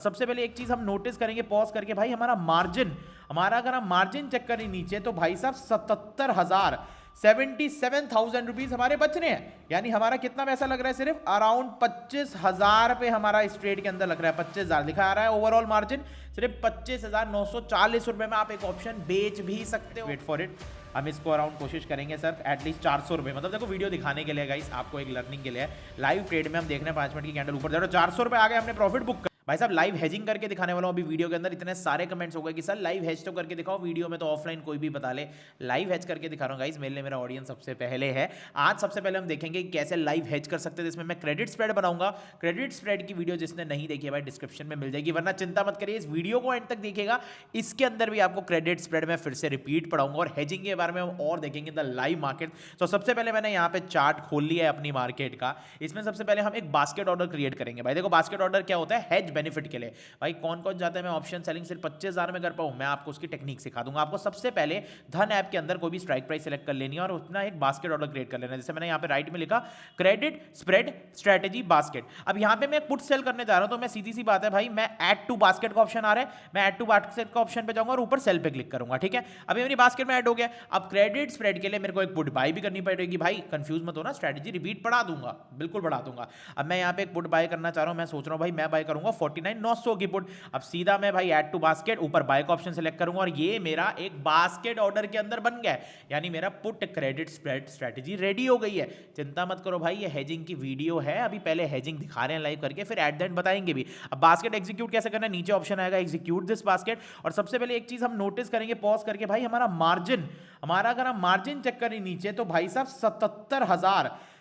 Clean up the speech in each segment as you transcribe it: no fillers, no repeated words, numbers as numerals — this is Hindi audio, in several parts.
सबसे पहले एक चीज हम नोटिस करेंगे पॉज करके भाई, हमारा अगर हम मार्जिन चेक करें नीचे तो भाई साहब 77,000 77,000 रुपीज हमारे बच रहे हैं। यानी हमारा कितना पैसा लग रहा है, सिर्फ अराउंड 25,000 पे हमारा इस ट्रेड के अंदर लग रहा है। 25,000 लिखा आ रहा है ओवरऑल मार्जिन, सिर्फ 25,940 रुपए में आप एक ऑप्शन बेच भी सकते हो। वेट फॉर इट, हम इसको अराउंड कोशिश करेंगे सर एटलीस्ट 400 रुपए, मतलब देखो वीडियो दिखाने के लिए गाइस, आपको एक लर्निंग के लिए लाइव ट्रेड में हम देख रहे हैं 5 मिनट की कैंडल ऊपर जा रहा है, 400 रुपए आ गए, हमने प्रॉफिट बुक। भाई साहब लाइव हेजिंग करके दिखाने वाला हूं अभी वीडियो के अंदर। इतने सारे कमेंट्स हो गए कि सर लाइव हेज तो करके दिखाओ, वीडियो में तो ऑफलाइन कोई भी बता ले। लाइव हेज करके दिखा रहा हूं गाइस, मेरे लिए मेरा ऑडियंस सबसे पहले है। आज सबसे पहले हम देखेंगे कि कैसे लाइव हेज कर सकते हैं, जिसमें मैं क्रेडिट स्प्रेड बनाऊंगा। क्रेडिट स्प्रेड की वीडियो जिसने नहीं देखी है भाई डिस्क्रिप्शन में मिल जाएगी, वरना चिंता मत करिए, इस वीडियो को एंड तक देखिएगा। इसके अंदर भी आपको क्रेडिट स्प्रेड में फिर से रिपीट पढ़ाऊंगा और हेजिंग के बारे में हम और देखेंगे द लाइव मार्केट। तो सबसे पहले मैंने यहाँ पे चार्ट खोल लिया है अपनी मार्केट का। इसमें सबसे पहले हम एक बास्केट ऑर्डर क्रिएट करेंगे। भाई देखो बास्केट ऑर्डर क्या होता है, हेज बेनिफिट के लिए। भाई कौन कौन चाहता है मैं ऑप्शन सेलिंग सिर्फ 25,000 में कर पाऊं, मैं आपको उसकी टेक्निक सिखा दूंगा। आपको सबसे पहले धन ऐप के अंदर कोई भी स्ट्राइक प्राइस सेलेक्ट कर लेनी है और अपना एक बास्केट ऑर्डर क्रिएट कर लेना है। जैसे मैंने यहाँ पे राइट में लिखा क्रेडिट स्प्रेड स्ट्रेटेजी बास्केट। अब यहाँ पे मैं पुट सेल करने जा रहा हूं, तो मैं सीधी सी बात है भाई, मैं ऐड टू बास्केट का ऑप्शन आ रहा है, मैं ऐड टू बास्केट का ऑप्शन पे जाऊंगा और ऊपर सेल पे क्लिक करूंगा। ठीक है, अभी मेरी बास्केट में ऐड हो गया। अब क्रेडिट स्प्रेड के लिए मेरे को एक पुट बाय भी करनी पड़ेगी। भाई कंफ्यूज मत होना, स्ट्रेटेजी रिपीट पढ़ा दूंगा, बिल्कुल बढ़ा दूंगा। अब मैं यहाँ पे एक पुट बाय करना चाह रहा हूं, मैं सोच रहा हूं भाई मैं बाय करूंगा 49,900 की पुट। अब सीधा मैं भाई ऐड टू बास्केट ऊपर बाय का ऑप्शन सेलेक्ट करूंगा और ये मेरा एक बास्केट ऑर्डर के अंदर बन गया है। यानी मेरा put credit spread strategy ready हो गई है। चिंता मत करो भाई, ये हेजिंग की वीडियो है, अभी पहले हेजिंग दिखा रहे हैं लाइव करके, फिर एट द एंड बताएंगे भी। अब बास्केट एग्जीक्यूट कैसे करना है, नीचे ऑप्शन आएगा एग्जीक्यूट दिस बास्केट। और सबसे पहले एक चीज हम नोटिस करेंगे पॉज करके भाई, हमारा अगर हम मार्जिन चेक करें नीचे तो भाई साहब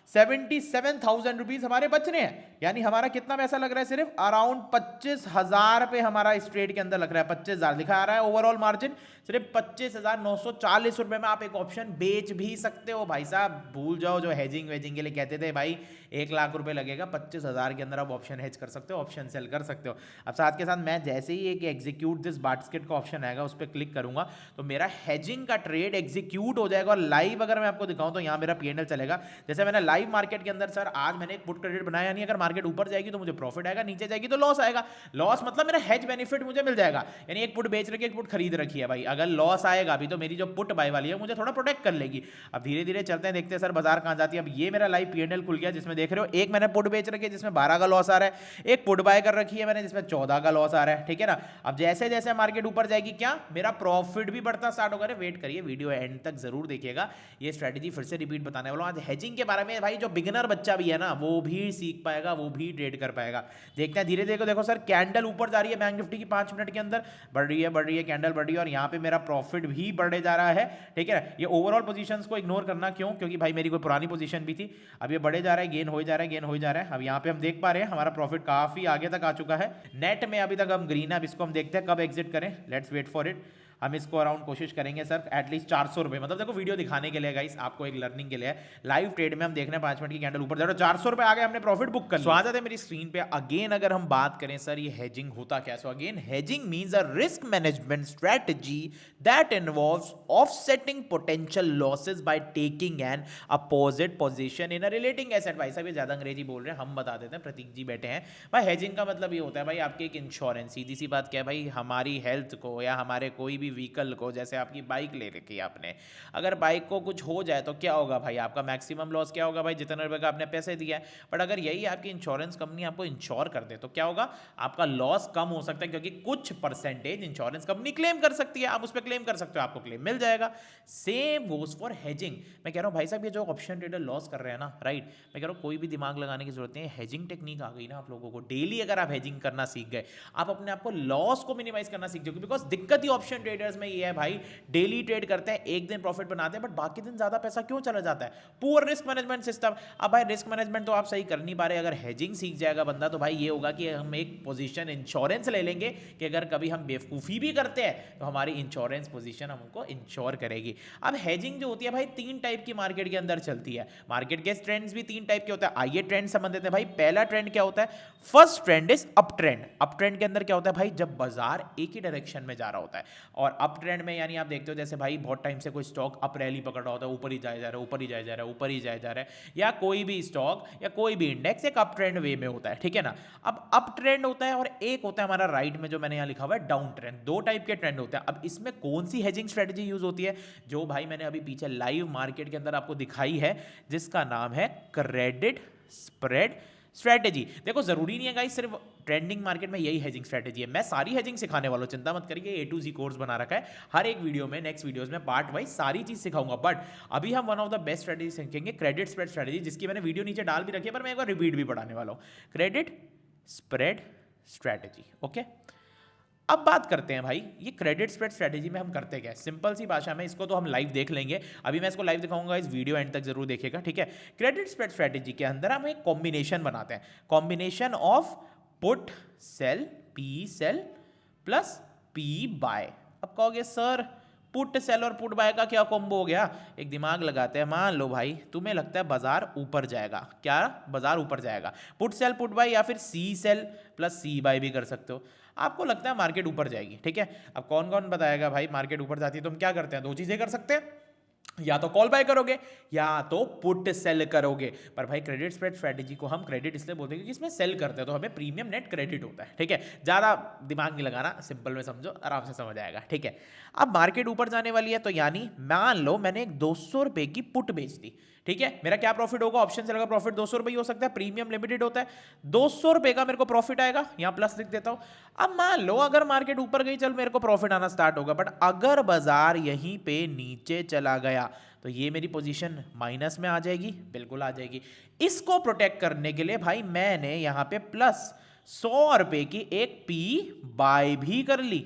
77,000 रुपीज हमारे बच रहे हैं। यानी हमारा कितना पैसा लग रहा है, सिर्फ अराउंड 25,000 पे हमारा इस ट्रेड के अंदर लग रहा है। 25,000 लिखा आ रहा है ओवरऑल मार्जिन, सिर्फ 25,940 रुपए में आप एक ऑप्शन बेच भी सकते हो। भाई साहब भूल जाओ जो हेजिंग वेजिंग के लिए कहते थे भाई 1 लाख रुपए लगेगा, 25,000 के अंदर आप ऑप्शन हेज कर सकते हो, ऑप्शन सेल कर सकते हो। अब साथ के साथ मैं जैसे ही एक एग्जीक्यूट दिस बास्केट का ऑप्शन आएगा उस पर क्लिक करूंगा तो मेरा हेजिंग का ट्रेड एग्जीक्यूट हो जाएगा। और लाइव अगर मैं आपको दिखाऊं तो यहाँ मेरा पीएनएल चलेगा। जैसे मैंने लाइव मार्केट के अंदर सर आज मैंने एक पुट क्रेडिट बनाया, नहीं अगर मार्केट ऊपर जाएगी तो मुझे प्रॉफिट आएगा, नीचे जाएगी तो लॉस आएगा। लॉस मतलब मेरा हेज बेनिफिट मुझे मिल जाएगा। यानी एक पुट बेच रखी है, एक पुट खरीद रखी है भाई, अगर लॉस आएगा भी तो मेरी जो पुट बाय वाली है मुझे थोड़ा प्रोटेक्ट कर लेगी। अब धीरे धीरे चलते हैं, देखते हैं सर बाजार कहां जाती है। अब ये मेरा लाइव पीएनएल खुल गया, जिसमें देख रहे हो एक मैंने पुट बेच रखी है जिसमें 12 का लॉस आ रहा है, एक पुट बाय कर रखी है मैंने जिसमें 14 का लॉस आ रहा है। ठीक है ना, अब जैसे जैसे मार्केट ऊपर जाएगी क्या मेरा प्रॉफिट भी बढ़ता स्टार्ट होगा। वेट करिए, वीडियो एंड तक जरूर देखिएगा, ये स्ट्रेटेजी फिर से रिपीट बताने वाला हूं आज हेजिंग के बारे में। भाई जो बिगिनर बच्चा भी है ना वो भी सीख पाएगा, वो भी ट्रेड कर पाएगा। देखते हैं धीरे धीरे, देखो सर कैंडल ऊपर जा रही है बैंक निफ्टी की 5 मिनट के अंदर, बढ़ रही है कैंडल बढ़ रही है और यहाँ पे मेरा प्रॉफिट भी बढ़ने जा रहा है। ठीक है, ये ओवरऑल पोजीशंस को इग्नोर करना, क्यों, क्योंकि भाई मेरी कोई पुरानी पोजीशन भी थी। अब ये बढ़े जा रहा है, गेन हो जा रहा है, गेन हो जा रहा है। अब यहाँ पे हम देख पा रहे हैं हमारा प्रॉफिट काफी आगे तक आ चुका है। नेट में अभी तक हम ग्रीन है, अब इसको हम देखते हैं कब एग्जिट करें। लेट्स वेट फॉर इट, हम इसको अराउंड कोशिश करेंगे सर एटलीस्ट 400 रुपए, मतलब देखो वीडियो दिखाने के लिए गाइस, आपको एक लर्निंग के लिए लाइव ट्रेड में हम देख रहे हैं 5 मिनट की कैंडल ऊपर जा रहा है, 400 रुपए आ गए, हमने प्रॉफिट बुक कर लिया। आ जाते हैं मेरी स्क्रीन पे। अगेन अगर हम बात करें सर ये हेजिंग होता क्या, so again hedging means a risk management strategy that involves offsetting potential losses by taking an opposite position in a relating asset. भाई साहब ये ज्यादा अंग्रेजी बोल रहे हैं, हम बता देते हैं, प्रतीक जी बैठे हैं। भाई हेजिंग का मतलब ये होता है भाई आपकी एक इंश्योरेंस, सीधी सी बात क्या है भाई, हमारी हेल्थ को या हमारे कोई भी व्हीकल को, जैसे आपकी बाइक ले रखी है आपने, अगर बाइक को कुछ हो जाए तो क्या होगा भाई, आपका मैक्सिमम लॉस क्या होगा भाई, जितने रुपए का आपने पैसे दिया है। बट अगर यही आपकी इंश्योरेंस कंपनी आपको इंश्योर कर दे तो क्या होगा, आपका लॉस कम हो सकता है, क्योंकि कुछ परसेंटेज इंश्योरेंस कंपनी क्लेम कर सकती है, आप उस पर क्लेम कर सकते हो, आपको क्लेम मिल जाएगा। Same goes for hedging. मैं कह रहा हूं भाई साहब ये जो ऑप्शन ट्रेडर लॉस कर रहे हैं ना, राइट, मैं कह रहा हूं कोई भी दिमाग लगाने की जरूरत नहीं है, हेजिंग टेक्निक आ गई ना आप लोगों को। डेली अगर आप हेजिंग करना सीख गए, आप अपने आप को लॉस को मिनिमाइज करना सीख जाओगे। बिकॉज दिक्कत ही ऑप्शन ट्रेडर्स में ये है भाई, डेली ट्रेड करते हैं, एक दिन प्रॉफिट बनाते हैं, बट बाकी दिन ज्यादा पैसा क्यों चला जाता है, पुअर रिस्क मैनेजमेंट सिस्टम। अब भाई रिस्क मैनेजमेंट तो आप सही कर नहीं पा रहे, अगर हेजिंग सीख जाएगा बंदा तो भाई ये होगा कि हम एक पोजीशन इंश्योरेंस ले लेंगे कि अगर कभी हम बेवकूफ़ी भी करते हैं तो हमारी इंश्योरेंस पोजीशन हमको इंश्योर करेगी। अब हेजिंग जो होती है भाई 3 टाइप की मार्केट के अंदर चलती है, मार्केट के ट्रेंड्स भी 3 टाइप के होते हैं। आइए ट्रेंड समझ लेते हैं भाई। पहला ट्रेंड क्या होता है, first trend is up trend. Up trend के अंदर क्या होता है भाई, जब बाजार एक ही डायरेक्शन में जा रहा होता है, और अप ट्रेंड में यानी आप देखते हो जैसे भाई बहुत टाइम से कोई स्टॉक अप रैली पकड़ रहा होता है, ऊपर ही जाया जा रहा है, ऊपर ही जाया जा रहा है, ऊपर ही जाया जा रहा है, या कोई भी स्टॉक या कोई भी इंडेक्स एक अप ट्रेंड वे में होता है, ठीक है ना। अब अप ट्रेंड होता है और एक होता है हमारा राइट में जो मैंने यहाँ लिखा हुआ है डाउन ट्रेंड। दो टाइप के ट्रेंड होते हैं। अब इसमें कौन सी हेजिंग स्ट्रेटजी यूज होती है, जो भाई मैंने अभी पीछे लाइव मार्केट के अंदर आपको दिखाई है, जिसका नाम है क्रेडिट स्प्रेड स्ट्रेटेजी। देखो जरूरी नहीं है गाइस सिर्फ ट्रेंडिंग मार्केट में यही हेजिंग स्ट्रेटेजी है, मैं सारी हेजिंग सिखाने वाला हूं, चिंता मत करिए। A to Z कोर्स बना रखा है, हर एक वीडियो में नेक्स्ट वीडियोस में पार्ट वाइज सारी चीज सिखाऊंगा। बट अभी हम one of the best strategy सीखेंगे, क्रेडिट स्प्रेड स्ट्रेटेजी, जिसकी मैंने वीडियो नीचे डाल भी रखी है, पर मैं एक बार रिपीट भी पढ़ाने वाला हूं, क्रेडिट स्प्रेड स्ट्रेटेजी। ओके, अब बात करते हैं भाई ये क्रेडिट स्प्रेड स्ट्रेटेजी में हम करते क्या है। सिंपल सी भाषा में इसको तो हम लाइव देख लेंगे, अभी मैं इसको लाइव दिखाऊंगा, इस वीडियो एंड तक जरूर देखिएगा, ठीक है। क्रेडिट स्प्रेड स्ट्रेटेजी के अंदर हम एक कॉम्बिनेशन बनाते हैं, combination of put sell, P sell plus P buy. अब कहोगे सर पुट सेल और पुट बाय का क्या कॉम्बो हो गया, एक दिमाग लगाते हैं। मान लो भाई तुम्हें लगता है बाजार ऊपर जाएगा, क्या बाजार ऊपर जाएगा, पुट सेल पुट बाय, या फिर सी सेल प्लस सी बाय भी कर सकते हो। आपको लगता है मार्केट ऊपर जाएगी, ठीक है। अब कौन कौन बताएगा भाई मार्केट ऊपर जाती है, तो हम क्या करते हैं, दो चीजें कर सकते हैं, या तो कॉल बाय करोगे या तो पुट सेल करोगे। पर भाई क्रेडिट स्प्रेड स्ट्रेटेजी को हम क्रेडिट इसलिए बोलते हैं क्योंकि इसमें सेल करते हैं तो हमें प्रीमियम नेट क्रेडिट होता है, ठीक है। ज्यादा दिमाग नहीं लगाना, सिंपल में समझो, आराम से समझ आएगा, ठीक है। अब मार्केट ऊपर जाने वाली है, तो यानी मान लो मैंने एक 200 रुपए की पुट बेच दी, ठीक है। मेरा क्या प्रॉफिट होगा, ऑप्शन से लगा प्रॉफिट 200 रुपए हो सकता है, प्रीमियम लिमिटेड होता है, 200 रुपए का मेरे को प्रॉफिट आएगा, यहां प्लस लिख देता हूं। अब मान लो अगर मार्केट ऊपर गई, चल मेरे को प्रॉफिट आना स्टार्ट होगा, बट अगर बाजार यहीं पे नीचे चला गया तो ये मेरी पोजीशन माइनस में आ जाएगी, बिल्कुल आ जाएगी। इसको प्रोटेक्ट करने के लिए भाई मैंने यहां पे प्लस 100 रुपए की एक पी बाय भी कर ली।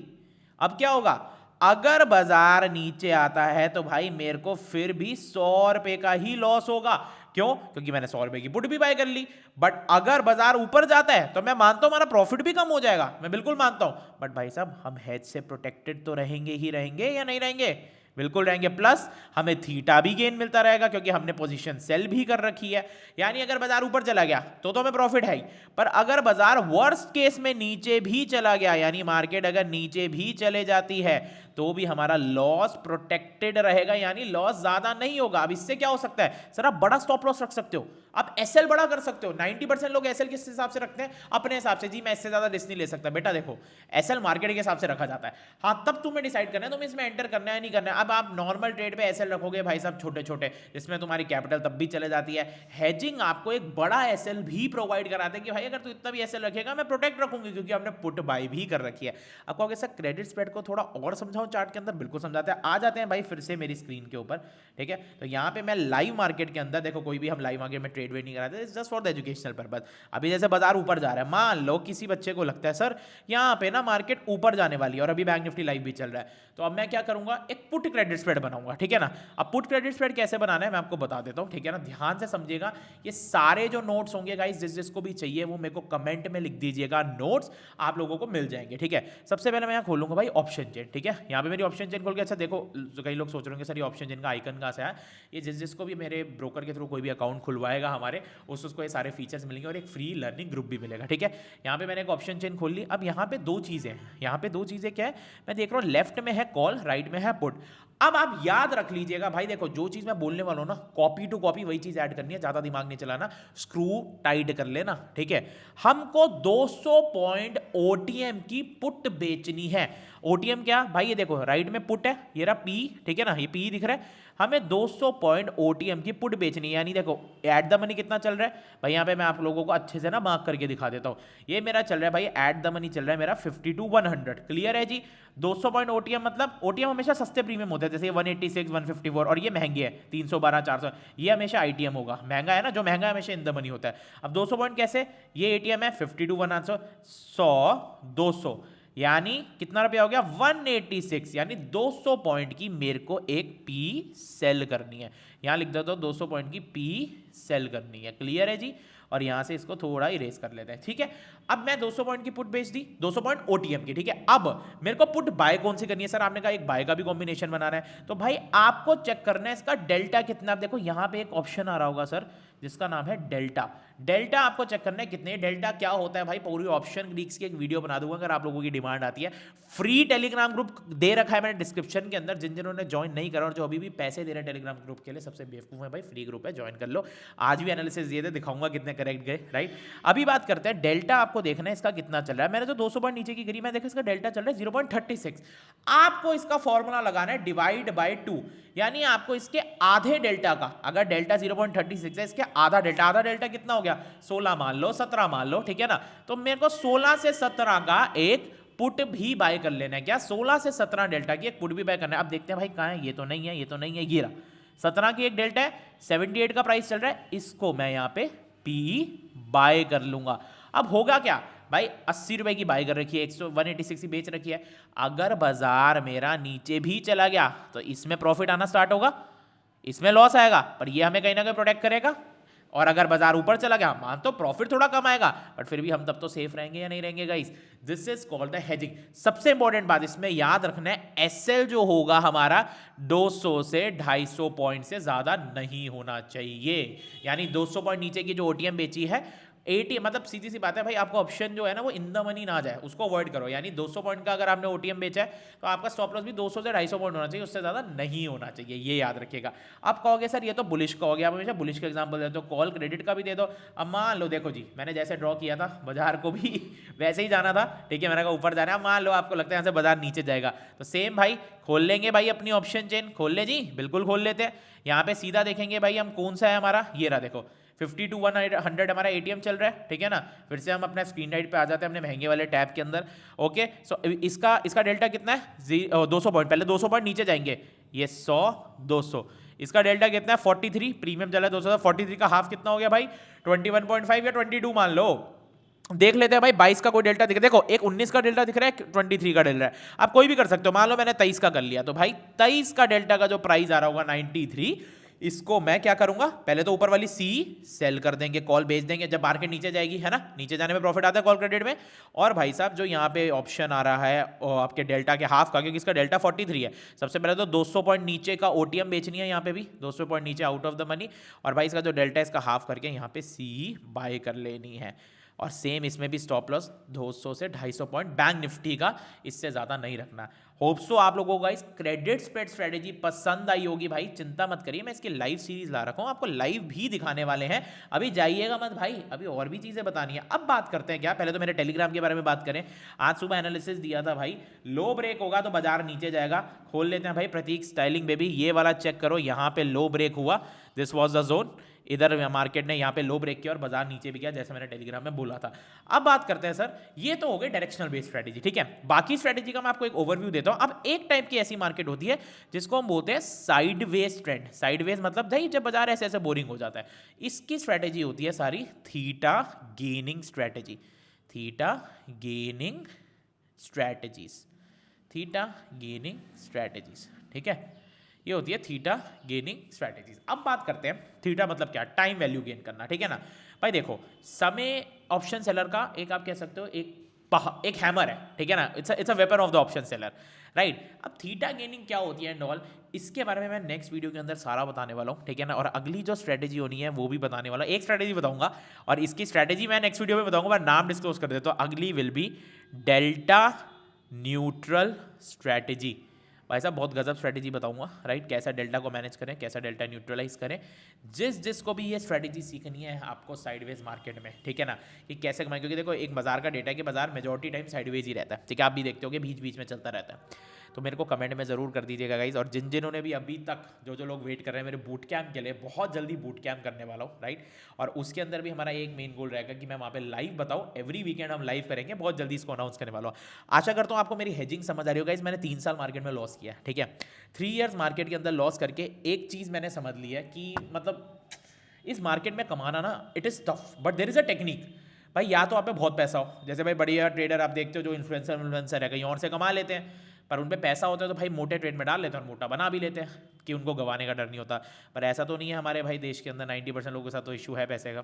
अब क्या होगा, अगर बाजार नीचे आता है तो भाई मेरे को फिर भी 100 रुपए का ही लॉस होगा। क्यों, क्योंकि मैंने 100 रुपए की पुट भी बाय कर ली। बट अगर बाजार ऊपर जाता है तो मैं मानता हूं हमारा प्रॉफिट भी कम हो जाएगा, मैं बिल्कुल मानता हूं। बट भाई साहब हम हेज से प्रोटेक्टेड तो रहेंगे ही रहेंगे, या नहीं रहेंगे, बिल्कुल रहेंगे। प्लस हमें थीटा भी गेन मिलता रहेगा क्योंकि हमने पोजीशन सेल भी कर रखी है। यानी अगर बाजार ऊपर चला गया तो हमें प्रॉफिट है ही, पर अगर बाजार वर्स्ट केस में नीचे भी चला गया, यानी मार्केट अगर नीचे भी चले जाती है तो भी हमारा लॉस प्रोटेक्टेड रहेगा, यानी लॉस ज्यादा नहीं होगा। अब इससे क्या हो सकता है, सर आप बड़ा स्टॉप लॉस रख सकते हो, आप एसएल बड़ा कर सकते हो। 90% लोग एसएल किस हिसाब से रखते हैं, अपने हिसाब से, जी मैं इससे ज्यादा रिस्क नहीं ले सकता। बेटा देखो एसएल मार्केट के हिसाब से रखा जाता है, हाँ तब तुम्हें डिसाइड करना है तुम्हें इसमें एंटर करना है नहीं करना है। अब आप नॉर्मल ट्रेड पे एसएल रखोगे भाई साहब छोटे छोटे, जिसमें तुम्हारी कैपिटल तब भी चले जाती है। हेजिंग आपको एक बड़ा एसएल भी प्रोवाइड कराते हैं कि भाई अगर तू इतना भी एसएल रखेगा मैं प्रोटेक्ट रखूंगी, क्योंकि हमने पुट बाय भी कर रखी है। अब कहोगे सर क्रेडिट स्प्रेड को थोड़ा और समझाऊं चार्ट के अंदर, बिल्कुल समझाते हैं। आ जाते हैं भाई फिर से मेरी स्क्रीन के ऊपर, ठीक है। तो यहाँ पे मैं लाइव मार्केट के अंदर, देखो कोई भी हम लाइव मार्केट में ट्रेड वेड नहीं कराते, just for the educational purpose. अभी जैसे बाजार ऊपर जा रहा है, मान लो किसी बच्चे को लगता है सर यहाँ पे ना मार्केट ऊपर जाने वाली है और अभी बैंक निफ्टी लाइव भी चल रहा है, तो अब मैं क्या करूंगा, एक पुट क्रेडिट स्प्रेड बनाऊंगा, ठीक है ना। अब पुट क्रेडिट स्प्रेड कैसे बनाना है मैं आपको बता देता हूँ, ठीक है ना। ध्यान से समझिएगा, ये सारे जो नोट्स होंगे गाइस, जिस जिसको भी चाहिए वो मेरे को कमेंट में लिख दीजिएगा, नोट्स आप लोगों को मिल जाएंगे, ठीक है। सबसे पहले मैं यहाँ खोलूंगा भाई ऑप्शन चेन, ठीक है। यहाँ पे मेरी ऑप्शन चेन खोल के, अच्छा देखो कई लोग सोच रहे होंगे सर ये ऑप्शन चेन का आइकन कहाँ से है, ये जिस जिसको भी मेरे ब्रोकर के थ्रू कोई भी अकाउंट खुलवाएगा हमारे, उसको ये सारे फीचर्स मिलेंगे और एक फ्री लर्निंग ग्रुप भी मिलेगा, ठीक है। यहाँ पे मैंने एक ऑप्शन चेन खोल ली। अब यहाँ पे दो चीजें हैं, यहाँ पे दो चीजें क्या है, मैं देख रहा हूँ लेफ्ट में है कॉल, राइट में है पुट। अब आप याद रख लीजिएगा भाई, देखो जो चीज मैं बोलने वाला हूं ना, कॉपी टू कॉपी वही चीज ऐड करनी है, ज्यादा दिमाग नहीं चलाना, स्क्रू टाइट कर लेना, ठीक है। हमको 200 पॉइंट ओटीएम की पुट बेचनी है। ओटीएम क्या भाई, ये देखो राइट में पुट है, ये रहा पी, ठीक है ना, ये पी दिख रहा है। हमें 200 पॉइंट ओटीएम की पुट बेचनी है, यानी देखो एट द मनी कितना चल रहा है भाई, यहाँ पे मैं आप लोगों को अच्छे से ना मार्क करके दिखा देता हूँ। ये मेरा चल रहा है भाई, एट द मनी चल रहा है मेरा 50 to 100, क्लियर है जी। 200 पॉइंट ओटीएम, मतलब ओटीएम हमेशा सस्ते प्रीमियम होते हैं, जैसे 186, 154, और ये महंगे है 312, 400, ये हमेशा आईटीएम होगा, महंगा है ना, जो महंगा है हमेशा इन द मनी होता है। अब 200 पॉइंट कैसे, ये एटीएम है 50 to 100, 100, 200, यानी कितना रुपया हो गया 186, यानी 200 पॉइंट की मेरे को एक पी सेल करनी है। यहां लिख देता हूं 200 पॉइंट की पी सेल करनी है, क्लियर है जी। और यहां से इसको थोड़ा इरेज कर लेते हैं, ठीक है। अब मैं 200 पॉइंट की पुट बेच दी, 200 पॉइंट ओटीएम की, ठीक है। अब मेरे को पुट बाय कौन सी करनी है, सर आपने कहा एक बाय का भी कॉम्बिनेशन बनाना है, तो भाई आपको चेक करना है इसका डेल्टा कितना। आप देखो यहां पे एक ऑप्शन आ रहा होगा सर, जिसका नाम है डेल्टा। डेल्टा आपको चेक करना है कितने, डेल्टा क्या होता है भाई, पूरी ऑप्शन ग्रीक्स की एक वीडियो बना दूंगा अगर आप लोगों की डिमांड आती है। फ्री टेलीग्राम ग्रुप दे रखा है मैंने डिस्क्रिप्शन के अंदर, जिन्होंने ज्वाइन नहीं करा और जो अभी भी पैसे दे रहे हैं टेलीग्राम ग्रुप के लिए सबसे बेवकूफ है भाई, फ्री ग्रुप है, ज्वाइन कर लो। आज भी एनालिसिस दिए थे, दिखाऊंगा कितने करेक्ट गए, राइट। अभी बात करते हैं डेल्टा, आपको देखना है इसका कितना चल रहा है। मैंने तो 200 पॉइंट नीचे की करी, मैं देखा इसका डेल्टा चल रहा है 0.36। आपको इसका फॉर्मूला लगाना है डिवाइड बाई 2, यानी आपको इसके आधे डेल्टा का, अगर डेल्टा 0.36 है, इसके आधा डेल्टा, आधा डेल्टा कितना हो गया 16 मान लो, 17 मान लो, ठीक है ना। तो मेरे को 16 से 17 का एक पुट भी बाय कर लेना है। क्या 16 से 17 डेल्टा की एक पुट भी बाय करना है। अब देखते हैं भाई कहां है, ये तो नहीं है, ये तो नहीं है, ये रहा 17 की एक डेल्टा है, 78 का प्राइस चल रहा है, इसको मैं यहां पे पी बाय कर लूंगा। अब होगा क्या भाई, 80 रुपए की बाय कर रखी है, 186 की बेच रखी है। अगर बाजार मेरा नीचे भी चला गया तो इसमें प्रॉफिट आना स्टार्ट होगा, इसमें लॉस आएगा, पर ये हमें कहीं ना कहीं प्रोटेक्ट करेगा। और अगर बाजार ऊपर चला गया, मान तो प्रॉफिट थोड़ा कम आएगा, बट फिर भी हम तब तो सेफ रहेंगे या नहीं रहेंगे guys. This is called the hedging. सबसे इंपॉर्टेंट बात इसमें याद रखना है, एसएल जो होगा हमारा 200 से 250 पॉइंट से ज्यादा नहीं होना चाहिए। यानी 200 पॉइंट नीचे की जो ओटीएम बेची है, 80 मतलब सीधी सी बात है भाई, आपको ऑप्शन जो है ना वो इन द मनी ना जाए, उसको अवॉइड करो। यानी 200 पॉइंट का अगर आपने ओटीएम बेचा है तो आपका स्टॉप लॉस भी 200 से 250 पॉइंट होना चाहिए, उससे ज़्यादा नहीं होना चाहिए, ये याद रखिएगा। आप कहोगे सर ये तो बुलिश का हो गया, आप हमेशा बुलिश का एग्जांपल देते हो, कॉल क्रेडिट का भी दे दो। अब मान लो, देखो जी, मैंने जैसे ड्रॉ किया था, बाजार को भी वैसे ही जाना था, ठीक है, मैंने कहा ऊपर जाना है। मान लो आपको लगता है यहाँ से बाजार नीचे जाएगा, तो सेम भाई खोल लेंगे भाई अपनी ऑप्शन चेन, खोल ले जी, बिल्कुल खोल लेते हैं। यहाँ पे सीधा देखेंगे भाई हम कौन सा है हमारा, ये रहा देखो 50 to 100 हमारा एटीएम चल रहा है, ठीक है ना। फिर से हम अपना स्क्रीन राइट पे आ जाते हैं अपने महंगे वाले टैब के अंदर। ओके, सो इसका डेल्टा कितना है 200 पॉइंट, पहले 200 पॉइंट नीचे जाएंगे, ये 100 200। इसका डेल्टा कितना है 43, प्रीमियम चला है 200, 43 का हाफ कितना हो गया भाई 21.5 या 22 मान लो। देख लेते हैं भाई 22 का कोई डेल्टा दिख, देखो एक 19 का डेल्टा दिख रहा है, 23 का डेल्टा है, आप कोई भी कर सकते हो। मान लो मैंने 23 का कर लिया, तो भाई 23 का डेल्टा का जो प्राइस आ रहा होगा 93, इसको मैं क्या करूंगा, पहले तो ऊपर वाली सी सेल कर देंगे, कॉल बेच देंगे, जब मार्केट नीचे जाएगी, है ना, नीचे जाने में प्रॉफिट आता है कॉल क्रेडिट में। और भाई साहब जो यहाँ पे ऑप्शन आ रहा है आपके डेल्टा के हाफ का, क्योंकि इसका डेल्टा 43 है, सबसे पहले तो 200 पॉइंट नीचे का ओटीएम बेचनी है, यहाँ पे भी 200 पॉइंट नीचे आउट ऑफ द मनी, और भाई इसका जो डेल्टा है इसका हाफ करके यहाँ पे सी बाय कर लेनी है। और सेम इसमें भी स्टॉप लॉस 200 से 250 पॉइंट बैंक निफ्टी का, इससे ज़्यादा नहीं रखना। होप सो आप लोगों को इस क्रेडिट स्प्रेड स्ट्रेटेजी पसंद आई होगी भाई, चिंता मत करिए, मैं इसकी लाइव सीरीज ला रखा हूँ, आपको लाइव भी दिखाने वाले हैं, अभी जाइएगा मत भाई, अभी और भी चीज़ें बतानी है। अब बात करते हैं क्या, पहले तो मेरे टेलीग्राम के बारे में बात करें। आज सुबह एनालिसिस दिया था भाई, लो ब्रेक होगा तो बाजार नीचे जाएगा। खोल लेते हैं भाई प्रतीक स्टाइलिंग बेबी, ये वाला चेक करो, यहाँ पे लो ब्रेक हुआ, दिस वॉज द जोन, इधर मार्केट ने यहाँ पे लो ब्रेक किया और बाजार नीचे भी गया, जैसे मैंने टेलीग्राम में बोला था। अब बात करते हैं सर, ये तो हो गई डायरेक्शनल बेस्ड स्ट्रेटेजी, ठीक है। बाकी स्ट्रेटेजी का मैं आपको एक ओवरव्यू देता हूँ। अब एक टाइप की ऐसी मार्केट होती है जिसको हम बोलते हैं साइडवेज ट्रेंड। साइडवेज मतलब भाई जब बाजार ऐसे ऐसे बोरिंग हो जाता है, इसकी स्ट्रेटेजी होती है सारी theta gaining strategy, theta gaining strategies, theta gaining strategies, ठीक है, ये होती है थीटा गेनिंग स्ट्रेटेजीज। अब बात करते हैं थीटा मतलब क्या, टाइम वैल्यू गेन करना, ठीक है ना भाई। देखो समय ऑप्शन सेलर का एक आप कह सकते हो एक हैमर है, ठीक है ना, it's a weapon of the option seller, right. अब थीटा गेनिंग क्या होती है एंड ऑल, इसके बारे में मैं नेक्स्ट वीडियो के अंदर सारा बताने वाला हूँ, ठीक है ना। और अगली जो स्ट्रेटेजी होनी है वो भी बताने वाला, एक स्ट्रेटेजी बताऊंगा और इसकी स्ट्रेटेजी मैं नेक्स्ट वीडियो में बताऊंगा, मैं नाम डिस्क्लोज कर देता हूँ। अगली will be delta neutral strategy. भाई साहब बहुत गजब स्ट्रेटेजी बताऊंगा, राइट, कैसा डेल्टा को मैनेज करें, कैसा डेल्टा न्यूट्रलाइज करें। जिसको भी ये स्ट्रेटेजी सीखनी है आपको साइडवेज मार्केट में, ठीक है ना, कि कैसे कमाएं, क्योंकि देखो एक बाजार का डेटा है कि बाजार मेजॉरिटी टाइम साइडवेज ही रहता है, ठीक है, आप भी देखते हो कि बीच बीच में चलता रहता है। तो मेरे को कमेंट में ज़रूर कर दीजिएगा गाइज। और जिन्होंने भी अभी तक जो लोग वेट कर रहे हैं मेरे बूट कैंप के लिए, बहुत जल्दी बूट कैंप करने वाला हूँ, राइट। और उसके अंदर भी हमारा एक मेन गोल रहेगा कि मैं वहाँ पे लाइव बताऊँ, एवरी वीकेंड हम लाइव करेंगे, बहुत जल्दी इसको अनाउंस करने वाला हूँ। आशा करता हूँ आपको मेरी हेजिंग समझ आ रही होगा। गाइज मैंने 3 साल मार्केट में लॉस किया, ठीक है, 3 ईयर्स मार्केट के अंदर लॉस करके एक चीज़ मैंने समझ ली है कि मतलब इस मार्केट में कमाना ना it is tough, but there is a technique. भाई या तो आप पे बहुत पैसा हो, जैसे भाई बढ़िया ट्रेडर आप देखते हो जो इन्फ्लुएंसर है कहीं और से कमा लेते हैं, पर उन पे पैसा होता है तो भाई मोटे ट्रेड में डाल लेते हैं और मोटा बना भी लेते हैं कि उनको गंवाने का डर नहीं होता। पर ऐसा तो नहीं है हमारे भाई देश के अंदर, 90% लोगों के साथ तो इशू है पैसे का।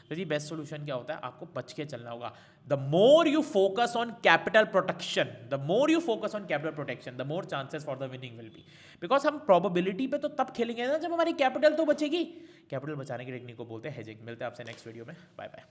तो जी बेस्ट सोल्यूशन क्या होता है, आपको बच के चलना होगा। The more you focus on capital protection, the more you focus on capital protection, the more chances for the winning will be. Because हम प्रोबेबिलिटी पे तो तब खेलेंगे ना जब हमारी कैपिटल तो बचेगी। कैपिटल बचाने की टेक्निक को बोलते हैं हेजिंग। मिलते हैं आपसे नेक्स्ट वीडियो में, बाय बाय।